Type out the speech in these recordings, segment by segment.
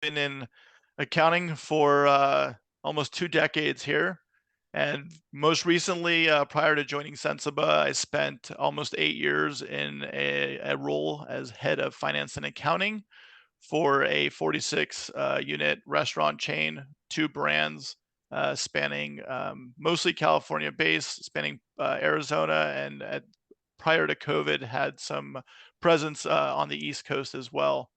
Been in accounting for almost 2 decades here. And most recently, prior to joining Sensiba, I spent almost 8 years in a role as head of finance and accounting for a 46 unit restaurant chain, two brands spanning mostly California based, spanning Arizona, and prior to COVID, had some presence on the East Coast as well.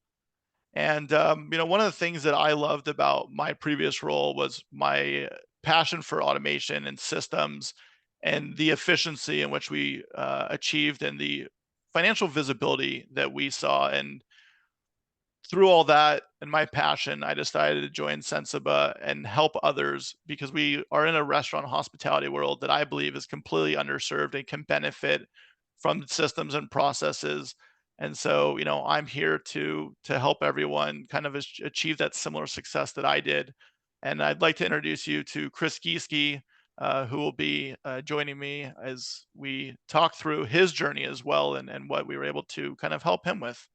And one of the things that I loved about my previous role was my passion for automation and systems and the efficiency in which we achieved and the financial visibility that we saw. And through all that and my passion, I decided to join Sensiba and help others because we are in a restaurant hospitality world that I believe is completely underserved and can benefit from systems and processes. And so, I'm here to help everyone kind of achieve that similar success that I did. And I'd like to introduce you to Chris Gieske, who will be joining me as we talk through his journey as well and what we were able to kind of help him with.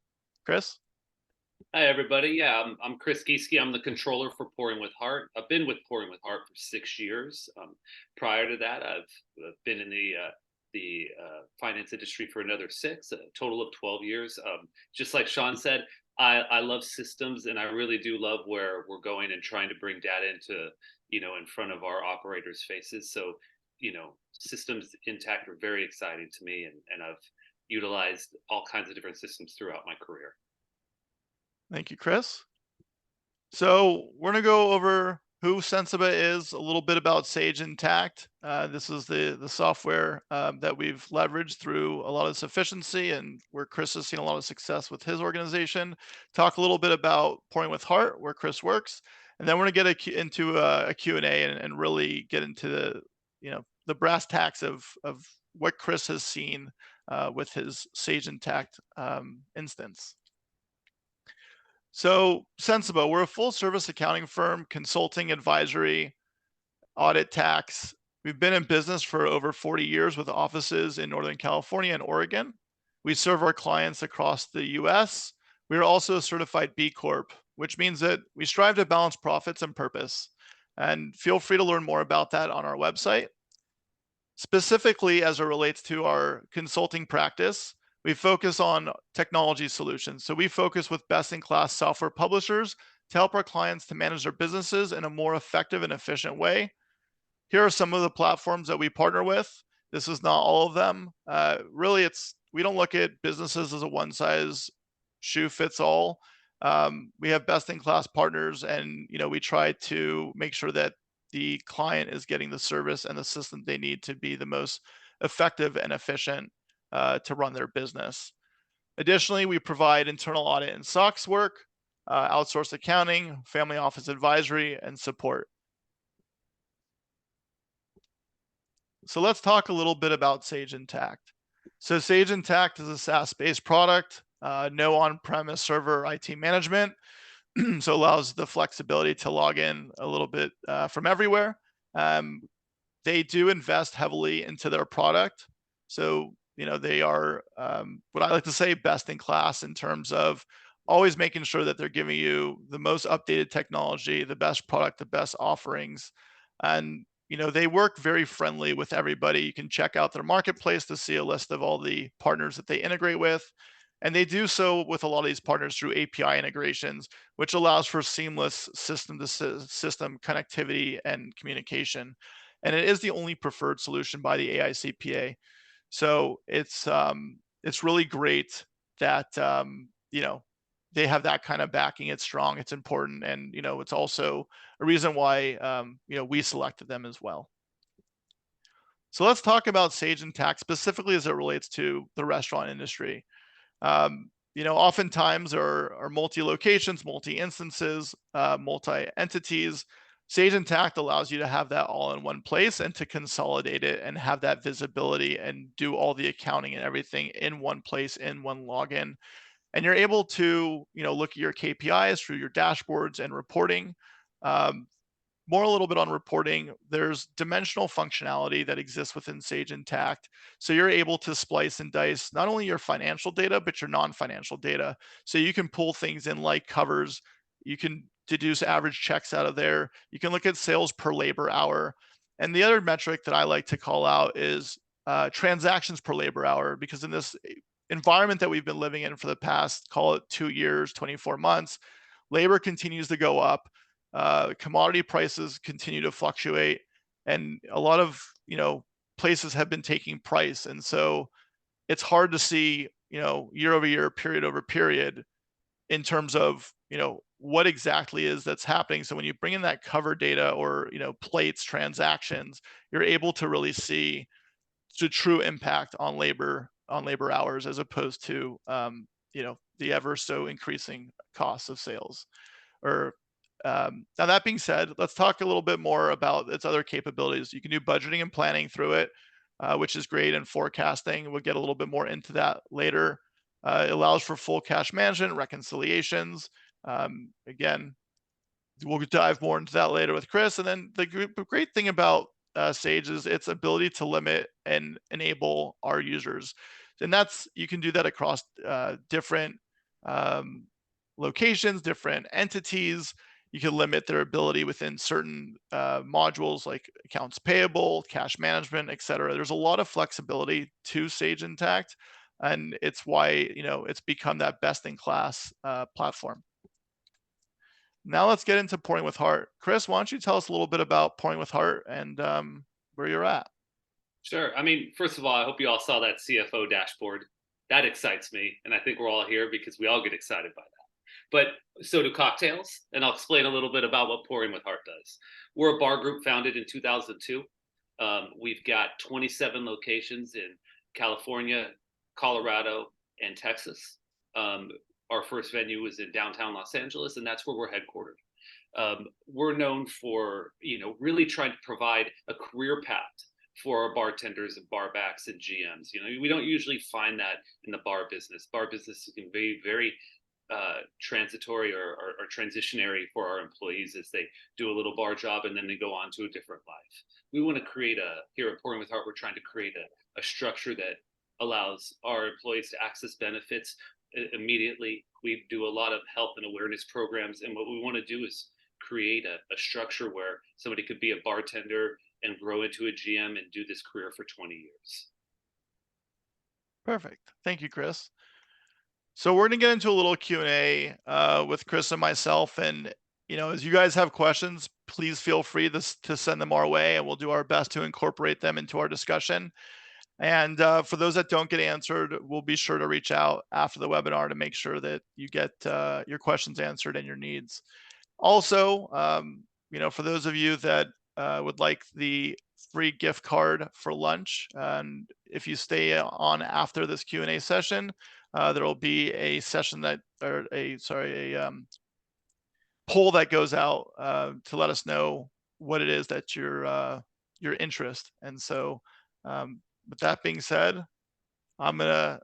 Chris? Hi, everybody. Yeah, I'm Chris Gieske. I'm the controller for Pouring with Heart. I've been with Pouring with Heart for 6 years. Prior to that, I've been in the finance industry for another six, a total of 12 years. Just like Sean said, I love systems, and I really do love where we're going and trying to bring data into, in front of our operators' faces. So, systems intact are very exciting to me, and I've utilized all kinds of different systems throughout my career. Thank you, Chris. So we're gonna go over who Sensiba is, a little bit about Sage Intacct. This is the software that we've leveraged through a lot of this efficiency, and where Chris has seen a lot of success with his organization. Talk a little bit about Pouring with Heart, where Chris works, and then we're gonna get into a Q&A and really get into the brass tacks of what Chris has seen with his Sage Intacct instance. So, Sensiba, we're a full service accounting firm, consulting, advisory, audit, tax. We've been in business for over 40 years with offices in Northern California and Oregon. We serve our clients across the US. We are also a certified B Corp, which means that we strive to balance profits and purpose. And feel free to learn more about that on our website. Specifically, as it relates to our consulting practice, we focus on technology solutions. So we focus with best-in-class software publishers to help our clients to manage their businesses in a more effective and efficient way. Here are some of the platforms that we partner with. This is not all of them. Really, we don't look at businesses as a one size shoe fits all. We have best in class partners, and we try to make sure that the client is getting the service and the system they need to be the most effective and efficient to run their business. Additionally, we provide internal audit and SOX work, outsourced accounting, family office advisory, and support. So let's talk a little bit about Sage Intacct. So Sage Intacct is a SaaS-based product, no on-premise server IT management, so allows the flexibility to log in a little bit from everywhere. Um, they do invest heavily into their product, so they are what I like to say best in class in terms of always making sure that they're giving you the most updated technology, the best product, the best offerings, and they work very friendly with everybody. You can check out their marketplace to see a list of all the partners that they integrate with. And they do so with a lot of these partners through API integrations, which allows for seamless system to system connectivity and communication. And it is the only preferred solution by the AICPA. So it's really great that they have that kind of backing. It's strong, it's important, and it's also a reason why we selected them as well. So let's talk about Sage Intacct specifically as it relates to the restaurant industry. Oftentimes there are multi-locations, multi-instances, multi-entities. Sage Intacct allows you to have that all in one place and to consolidate it and have that visibility and do all the accounting and everything in one place, in one login. And you're able to, look at your KPIs through your dashboards and reporting. Um, More a little bit on reporting, there's dimensional functionality that exists within Sage Intacct. So you're able to splice and dice not only your financial data, but your non-financial data. So you can pull things in like covers. You can deduce average checks out of there. You can look at sales per labor hour. And the other metric that I like to call out is transactions per labor hour, because in this environment that we've been living in for the past, call it 2 years, 24 months, labor continues to go up. Commodity prices continue to fluctuate, and a lot of places have been taking price, and so it's hard to see year over year, period over period, in terms of what exactly is that's happening. So when you bring in that cover data or plates, transactions, you're able to really see the true impact on labor hours, as opposed to the ever so increasing costs of sales. Or now, that being said, let's talk a little bit more about its other capabilities. You can do budgeting and planning through it, which is great, and forecasting. We'll get a little bit more into that later. It allows for full cash management, reconciliations. Again, we'll dive more into that later with Chris. And then the great thing about Sage is its ability to limit and enable our users, and you can do that across different locations, different entities. You can limit their ability within certain modules like accounts payable, cash management, etc. There's a lot of flexibility to Sage Intacct, and it's why it's become that best in class platform. Now let's get into Pouring with Heart. Chris, why don't you tell us a little bit about Pouring with Heart and where you're at? Sure. I mean, first of all, I hope you all saw that CFO dashboard. That excites me, and I think we're all here because we all get excited by that. But so do cocktails, and I'll explain a little bit about what Pouring with Heart does. We're a bar group founded in 2002. We've got 27 locations in California, Colorado, and Texas. Our first venue was in downtown Los Angeles, and that's where we're headquartered. We're known for really trying to provide a career path for our bartenders and barbacks and GMs. We don't usually find that in the bar business. Bar business can be very transitory or transitionary for our employees as they do a little bar job and then they go on to a different life. We want to create here at Pouring with Heart, we're trying to create a structure that allows our employees to access benefits immediately. We do a lot of health and awareness programs, and what we want to do is create a structure where somebody could be a bartender and grow into a GM and do this career for 20 years. Perfect. Thank you, Chris. So we're gonna get into a little Q&A with Chris and myself, and as you guys have questions, please feel free to send them our way, and we'll do our best to incorporate them into our discussion. And for those that don't get answered, we'll be sure to reach out after the webinar to make sure that you get your questions answered and your needs. Also, for those of you that would like the free gift card for lunch, and if you stay on after this Q&A session, there will be a session poll that goes out to let us know what it is that your interest. And so with that being said, I'm gonna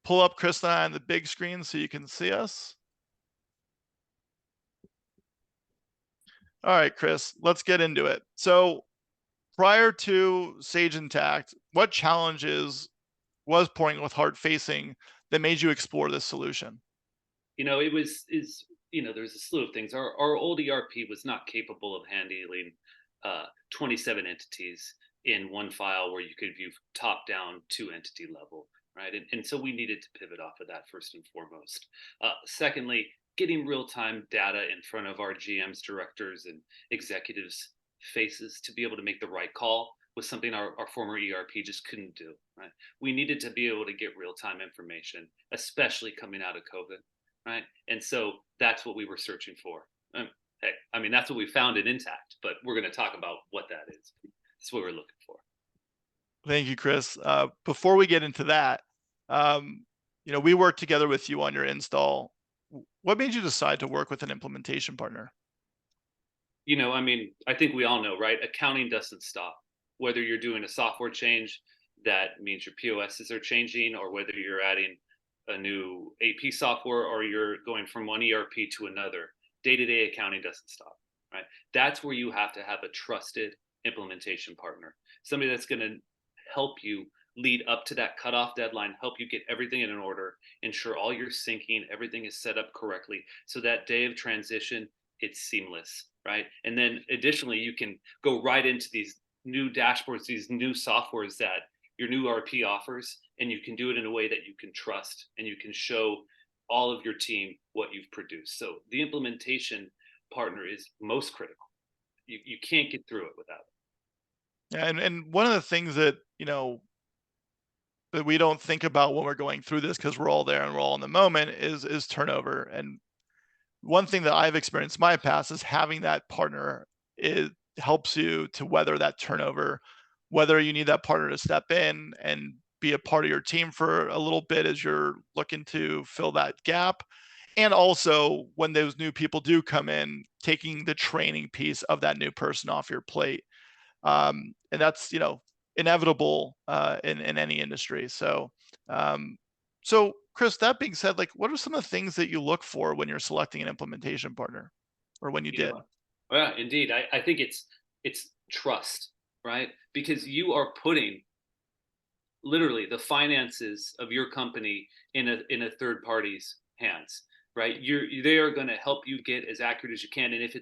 pull up Chris and I on the big screen so you can see us. All right, Chris, let's get into it. So prior to Sage Intacct, what challenges was Pouring with Heart facing that made you explore this solution? There's a slew of things. Our old ERP was not capable of handling 27 entities in one file where you could view top down to entity level, right? And so we needed to pivot off of that first and foremost. Secondly, getting real-time data in front of our GMs, directors, and executives' faces to be able to make the right call was something our former ERP just couldn't do, right? We needed to be able to get real-time information, especially coming out of COVID, right? And so that's what we were searching for. Hey, I mean, that's what we found in Intacct, but we're going to talk about what that is. That's what we're looking for. Thank you, Chris. Before we get into that, we worked together with you on your install. What made you decide to work with an implementation partner? I think we all know, right? Accounting doesn't stop. Whether you're doing a software change, that means your POSs are changing, or whether you're adding a new AP software or you're going from one ERP to another, day-to-day accounting doesn't stop, right? That's where you have to have a trusted implementation partner, somebody that's going to help you lead up to that cutoff deadline, help you get everything in order, ensure all your syncing, everything is set up correctly, so that day of transition, it's seamless, right? And then additionally, you can go right into these new dashboards, these new softwares that your new RP offers, and you can do it in a way that you can trust and you can show all of your team what you've produced. So the implementation partner is most critical. You can't get through it without it. Yeah, and one of the things that, that we don't think about when we're going through this because we're all there and we're all in the moment is turnover. And one thing that I've experienced in my past is having that partner. It helps you to weather that turnover, whether you need that partner to step in and be a part of your team for a little bit as you're looking to fill that gap. And also when those new people do come in, taking the training piece of that new person off your plate. And that's, inevitable in any industry. Um, so Chris, that being said, like, what are some of the things that you look for when you're selecting an implementation partner, or when you You did? know, yeah, indeed. I think it's trust, right? Because you are putting literally the finances of your company in a third party's hands, right? They are going to help you get as accurate as you can, and if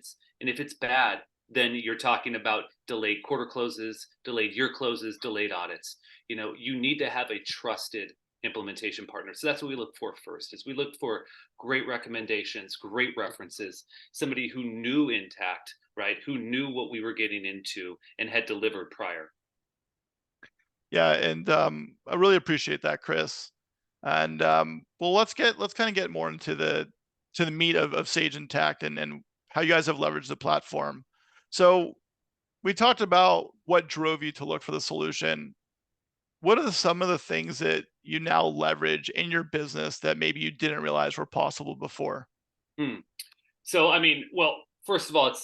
it's bad, then you're talking about delayed quarter closes, delayed year closes, delayed audits. You need to have a trusted implementation partner. So that's what we look for first. Is we look for great recommendations, great references, somebody who knew Intact, right? Who knew what we were getting into and had delivered prior. Yeah, and I really appreciate that, Chris. And well, let's kind of get more into the meat of Sage Intact and how you guys have leveraged the platform. So we talked about what drove you to look for the solution. What are some of the things that you now leverage in your business that maybe you didn't realize were possible before? Hmm. So, I mean, well, first of all,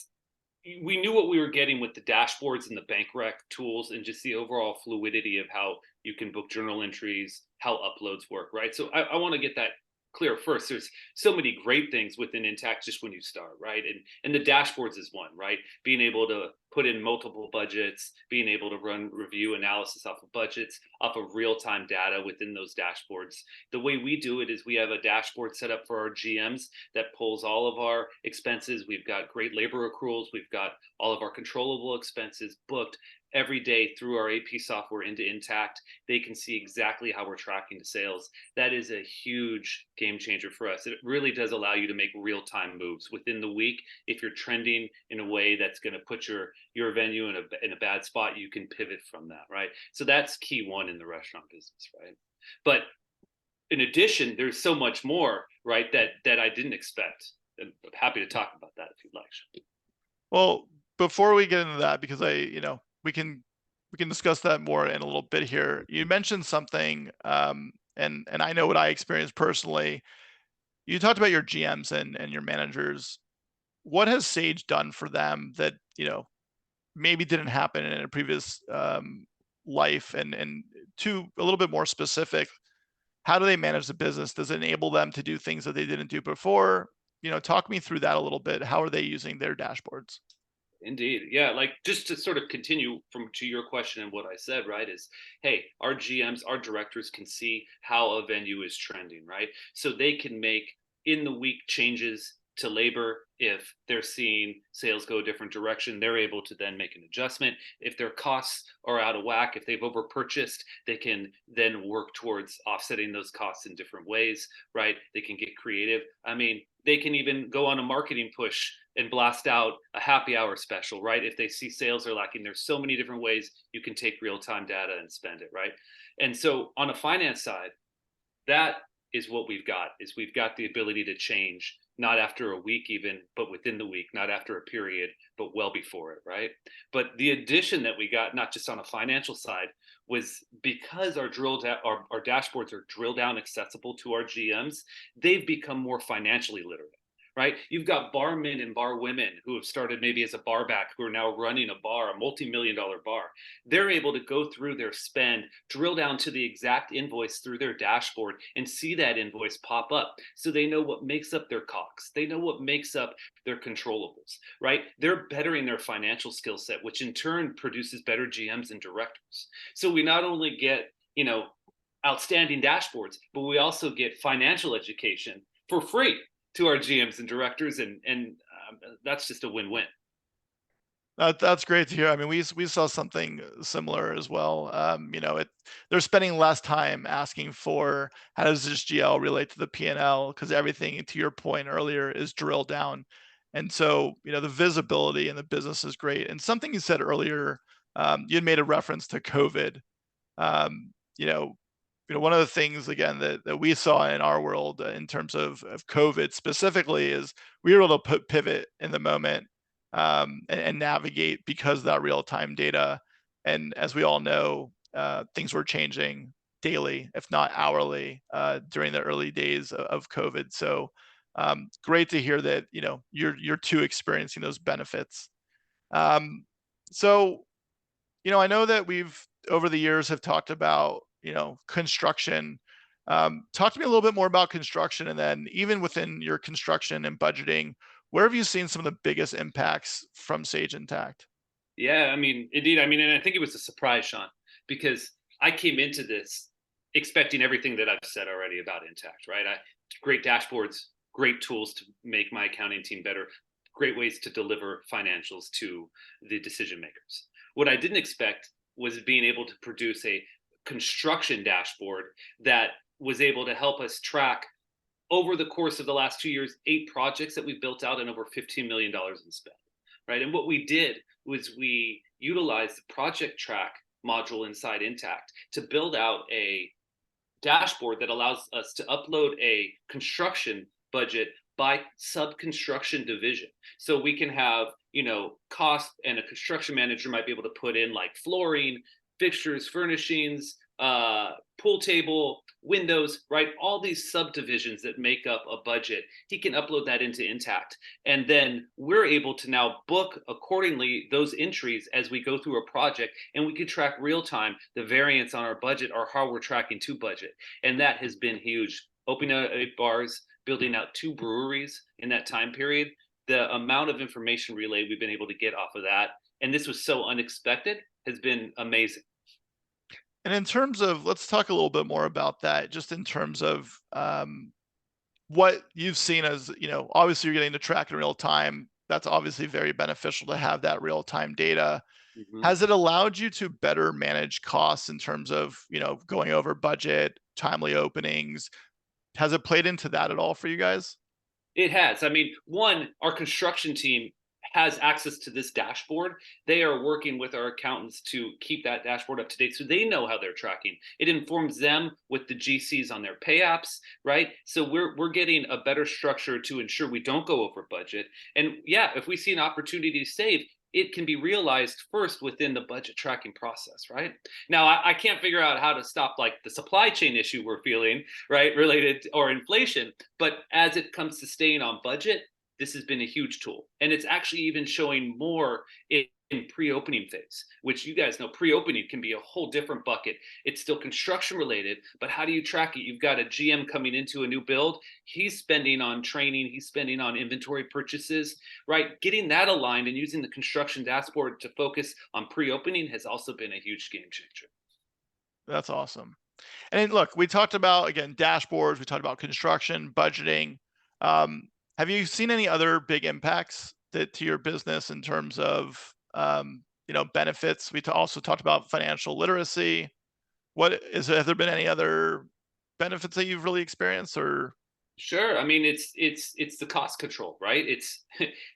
we knew what we were getting with the dashboards and the bank rec tools and just the overall fluidity of how you can book journal entries, how uploads work, right? So I want to get that clear first. There's so many great things within Intact just when you start, right? And the dashboards is one, right? Being able to put in multiple budgets, being able to run review analysis off of budgets, off of real-time data within those dashboards. The way we do it is we have a dashboard set up for our GMs that pulls all of our expenses. We've got great labor accruals. We've got all of our controllable expenses booked every day through our AP software into Intact. They can see exactly how we're tracking the sales. That is a huge game changer for us. It really does allow you to make real-time moves within the week. If you're trending in a way that's going to put your venue in a bad spot, you can pivot from that, right? So that's key one in the restaurant business, right? But in addition, there's so much more, right, that I didn't expect. And I'm happy to talk about that if you'd like. Well, before we get into that, because we can discuss that more in a little bit here. You mentioned something, and I know what I experienced personally. You talked about your GMs and your managers. What has Sage done for them that maybe didn't happen in a previous life? And to a little bit more specific, how do they manage the business? Does it enable them to do things that they didn't do before? Talk me through that a little bit. How are they using their dashboards? Indeed. Yeah. Like just to sort of continue from to your question and what I said, right, is hey, our GMs, our directors can see how a venue is trending, right? So they can make in the week changes to labor. If they're seeing sales go a different direction, they're able to then make an adjustment. If their costs are out of whack, if they've over purchased, they can then work towards offsetting those costs in different ways, right? They can get creative. I mean, they can even go on a marketing push and blast out a happy hour special, right? If they see sales are lacking, there's so many different ways you can take real time data and spend it, right? And so on a finance side, that is what we've got the ability to change, not after a week even, but within the week, not after a period, but well before it, right? But the addition that we got, not just on a financial side, was because our dashboards are drill down accessible to our GMs, they've become more financially literate, right? You've got barmen and bar women who have started maybe as a bar back who are now running a bar, a multi-million-dollar bar. They're able to go through their spend, drill down to the exact invoice through their dashboard and see that invoice pop up. So they know what makes up their COGS. They know what makes up their controllables, right? They're bettering their financial skill set, which in turn produces better GMs and directors. So we not only get, outstanding dashboards, but we also get financial education for free to our GMs and directors. And that's just a win-win. That's great to hear. I mean, we saw something similar as well. They're spending less time asking for how does this GL relate to the P&L because everything, to your point earlier, is drilled down. And so, the visibility in the business is great. And something you said earlier, you had made a reference to COVID. Um, you know, one of the things again that we saw in our world in terms of COVID specifically is we were able to pivot in the moment and navigate because of that real time data. And as we all know, things were changing daily, if not hourly, during the early days of COVID. So great to hear that you're too experiencing those benefits. Um, so I know that we've over the years have talked about, construction. Talk to me a little bit more about construction, and then even within your construction and budgeting, where have you seen some of the biggest impacts from Sage Intact? Yeah, I mean, indeed. I mean, and I think it was a surprise, Sean, because I came into this expecting everything that I've said already about Intact, right? Great dashboards, great tools to make my accounting team better, great ways to deliver financials to the decision makers. What I didn't expect was being able to produce a construction dashboard that was able to help us track over the course of the last 2 years, 8 projects that we've built out and over $15 million in spend, right? And what we did was we utilized the project track module inside Intact to build out a dashboard that allows us to upload a construction budget by sub-construction division. So we can have, cost, and a construction manager might be able to put in like flooring, fixtures, furnishings, pool table, windows, right? All these subdivisions that make up a budget. He can upload that into Intact. And then we're able to now book accordingly those entries as we go through a project, and we can track real time the variance on our budget or how we're tracking to budget. And that has been huge. Opening out 8 bars, building out 2 breweries in that time period, the amount of information relay we've been able to get off of that, and this was so unexpected, has been amazing. And in terms of, let's talk a little bit more about that, just in terms of what you've seen as, obviously you're getting to track in real time. That's obviously very beneficial to have that real time data. Mhm. Has it allowed you to better manage costs in terms of, going over budget, timely openings? Has it played into that at all for you guys? It has. I mean, one, our construction team has access to this dashboard. They are working with our accountants to keep that dashboard up to date so they know how they're tracking. It informs them with the GCs on their pay apps, right? So we're getting a better structure to ensure we don't go over budget. And yeah, if we see an opportunity to save, it can be realized first within the budget tracking process, right? Now, I can't figure out how to stop like the supply chain issue we're feeling, right, related or inflation. But as it comes to staying on budget, this has been a huge tool. And it's actually even showing more in pre-opening phase, which you guys know pre-opening can be a whole different bucket. It's still construction related, but how do you track it? You've got a GM coming into a new build. He's spending on training, he's spending on inventory purchases, right? Getting that aligned and using the construction dashboard to focus on pre-opening has also been a huge game changer. That's awesome. And then look, we talked about again dashboards, we talked about construction, budgeting. Have you seen any other big impacts that to your business in terms of benefits? We also talked about financial literacy. Have there been any other benefits that you've really experienced or Sure. I mean, it's the cost control, right? It's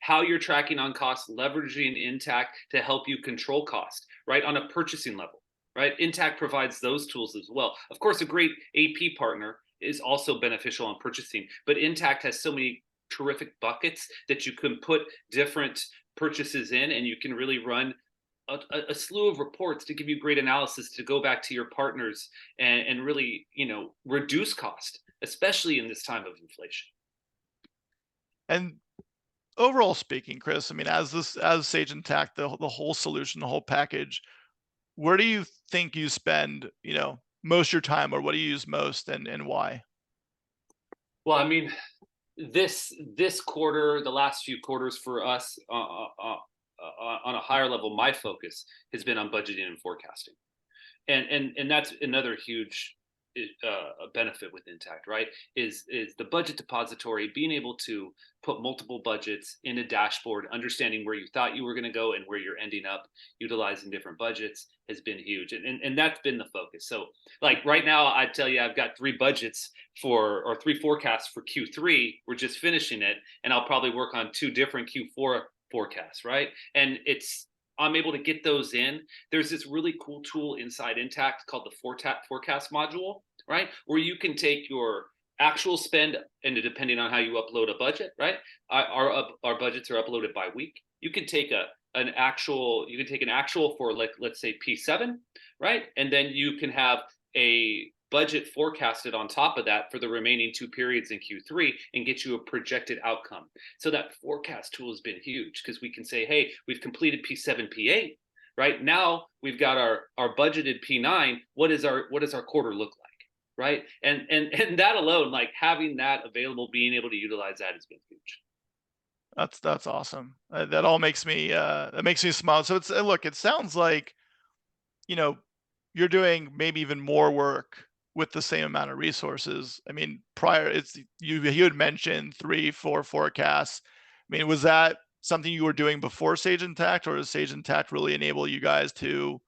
how you're tracking on cost, leveraging Intact to help you control cost, right? On a purchasing level, right? Intact provides those tools as well. Of course, a great AP partner is also beneficial on purchasing, but Intact has so many terrific buckets that you can put different purchases in, and you can really run a slew of reports to give you great analysis to go back to your partners and really, reduce cost, especially in this time of inflation. and overall speaking, Chris, I mean, as Sage Intact, the whole solution, the whole package, where do you think you spend, most of your time, or what do you use most, and why? Well, I mean, this quarter, the last few quarters for us on a higher level, my focus has been on budgeting and forecasting, and that's another huge a benefit with Intact, right? Is the budget depository, being able to put multiple budgets in a dashboard, understanding where you thought you were going to go and where you're ending up utilizing different budgets has been huge, and that's been the focus. So like right now, I'd tell you I've got three budgets for, or three forecasts for Q3. We're just finishing it, and I'll probably work on two different Q4 forecasts, right? And I'm able to get those in. There's this really cool tool inside Intact called the forecast module, right? Where you can take your actual spend, and depending on how you upload a budget, right? Our budgets are uploaded by week. You can take an actual for, like, let's say P7, right? And then you can have a budget forecasted on top of that for the remaining two periods in Q3 and get you a projected outcome. So that forecast tool has been huge, because we can say, hey, we've completed P7, P8, right? Now we've got our budgeted P9. What does our quarter look like, right? And that alone, like having that available, being able to utilize that has been huge. That's awesome. That all makes me smile. So look, it sounds like, you know, you're doing maybe even more work with the same amount of resources. I mean, prior, you had mentioned 3-4 forecasts. I mean, was that something you were doing before Sage Intacct, or does Sage Intacct really enable you guys to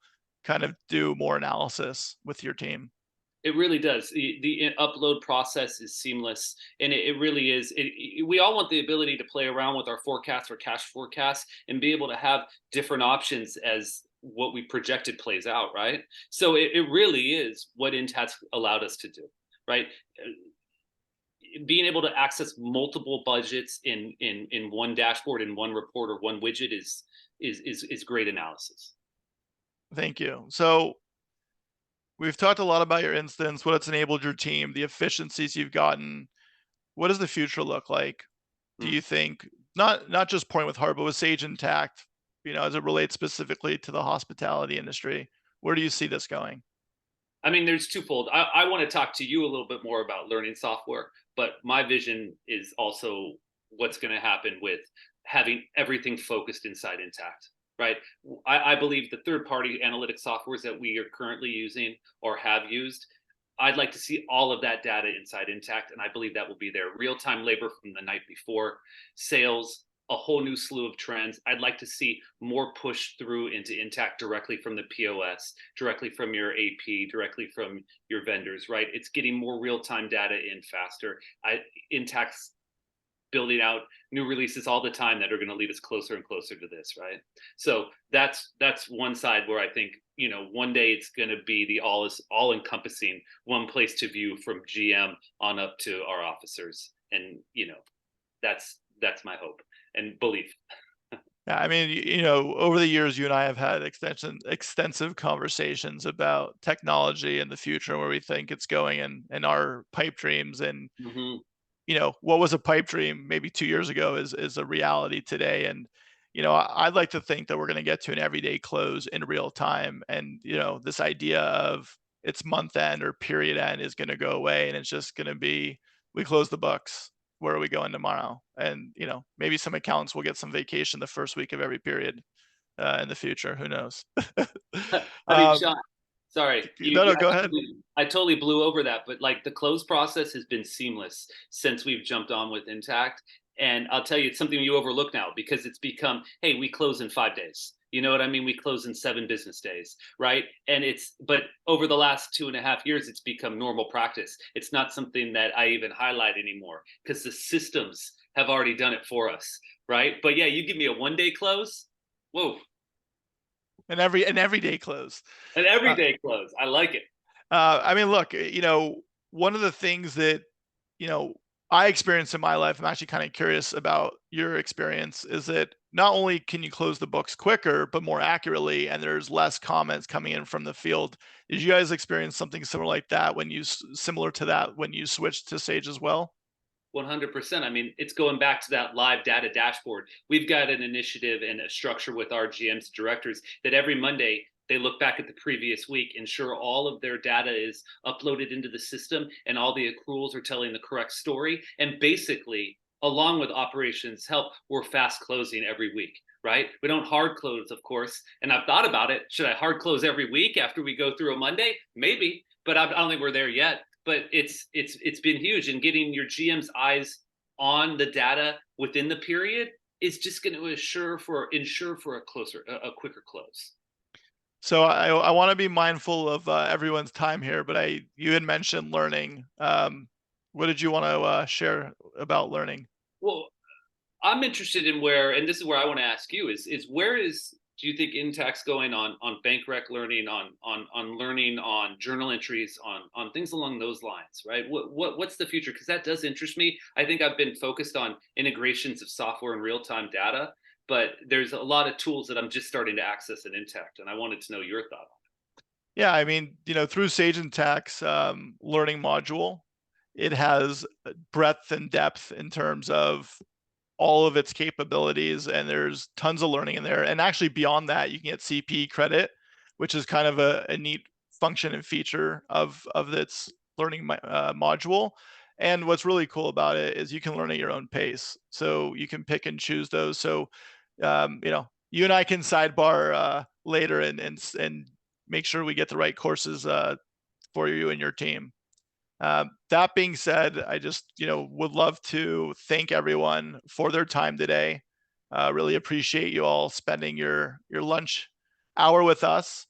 kind of do more analysis with your team? It really does. The upload process is seamless, and it really is. We all want the ability to play around with our forecasts or cash forecasts and be able to have different options as what we projected plays out, right? So it really is what Intacct allowed us to do, right? Being able to access multiple budgets in one dashboard, in one report, or one widget is great analysis. Thank you. So we've talked a lot about your instance, what it's enabled your team, the efficiencies you've gotten. What does the future look like? Do Hmm. you think, not just Point with Heart, but with Sage Intacct, as it relates specifically to the hospitality industry? Where do you see this going? I mean, there's twofold. I want to talk to you a little bit more about learning software, but my vision is also what's going to happen with having everything focused inside Intact, right? I believe the third-party analytic softwares that we are currently using or have used, I'd like to see all of that data inside Intact, and I believe that will be there. Real-time labor from the night before, sales, a whole new slew of trends. I'd like to see more push through into Intact directly from the POS, directly from your AP, directly from your vendors, right? It's getting more real-time data in faster. Intact's building out new releases all the time that are going to lead us closer and closer to this, right? So that's one side where I think, one day it's going to be the all encompassing one place to view from GM on up to our officers, and that's my hope and belief. Yeah, I mean, over the years, you and I have had extensive conversations about technology and the future and where we think it's going, and our pipe dreams. And Hmm. what was a pipe dream maybe 2 years ago is a reality today. And I'd like to think that we're going to get to an everyday close in real time, and this idea of it's month end or period end is going to go away, and it's just going to be, we close the books. Where are we going tomorrow? And maybe some accountants will get some vacation the first week of every period in the future. Who knows? I mean, um, Sean, sorry, no, no, go ahead. I totally blew over that, but like the close process has been seamless since we've jumped on with Intact. And I'll tell you, it's something you overlook now, because it's become, hey, we close in 5 days. You know what I mean? We close in 7 business days, right? But over the last 2.5 years, it's become normal practice. It's not something that I even highlight anymore, because the systems have already done it for us, right? But yeah, you give me a 1 day close, whoa, And everyday close. an Uh, everyday close. I like it. I mean, look, one of the things that you know I experienced in my life, I'm actually kind of curious about your experience, is that not only can you close the books quicker, but more accurately, and there's less comments coming in from the field. Did you guys experience something similar like that similar to that when you switched to Sage as well? 100%. I mean, it's going back to that live data dashboard. We've got an initiative and a structure with our GMs directors that every Monday they look back at the previous week, ensure all of their data is uploaded into the system and all the accruals are telling the correct story. And basically, along with operations help, we're fast closing every week, right? We don't hard close, of course. And I've thought about it. Should I hard close every week after we go through a Monday? Maybe. but I don't think we're there yet. But it's been huge, and getting your GM's eyes on the data within the period is just going to ensure for a quicker close. So I want to be mindful of everyone's time here, but you had mentioned learning. What did you want to share about learning? Well, I'm interested in where, and this is where I want to ask you is where is do you think Intact's going on bank rec learning, on learning, on journal entries, on things along those lines, right? What's the future? Because that does interest me. I think I've been focused on integrations of software and real time data, but there's a lot of tools that I'm just starting to access in Intact, and I wanted to know your thought. Yeah, I mean, through Sage Intact's learning module, it has breadth and depth in terms of all of its capabilities, and there's tons of learning in there. And actually, beyond that, you can get CP credit, which is kind of a neat function and feature of its learning module. And what's really cool about it is you can learn at your own pace, so you can pick and choose those. So, you and I can sidebar later and make sure we get the right courses for you and your team. That being said, I just would love to thank everyone for their time today. Really appreciate you all spending your lunch hour with us.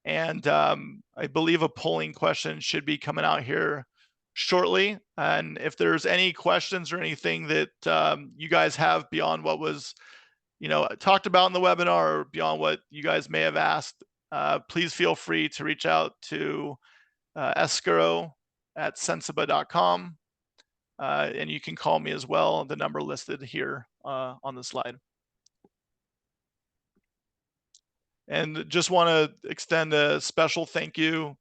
And I believe a polling question should be coming out here shortly. And if there's any questions or anything that you guys have beyond what was talked about in the webinar, or beyond what you guys may have asked, please feel free to reach out to escaro@sensiba.com. And you can call me as well, the number listed here on the slide. And just want to extend a special thank you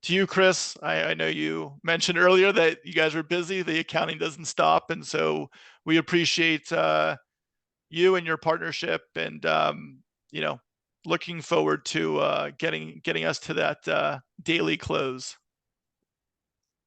to you, Chris. I know you mentioned earlier that you guys are busy. The accounting doesn't stop. And so we appreciate you and your partnership, and looking forward to getting us to that daily close.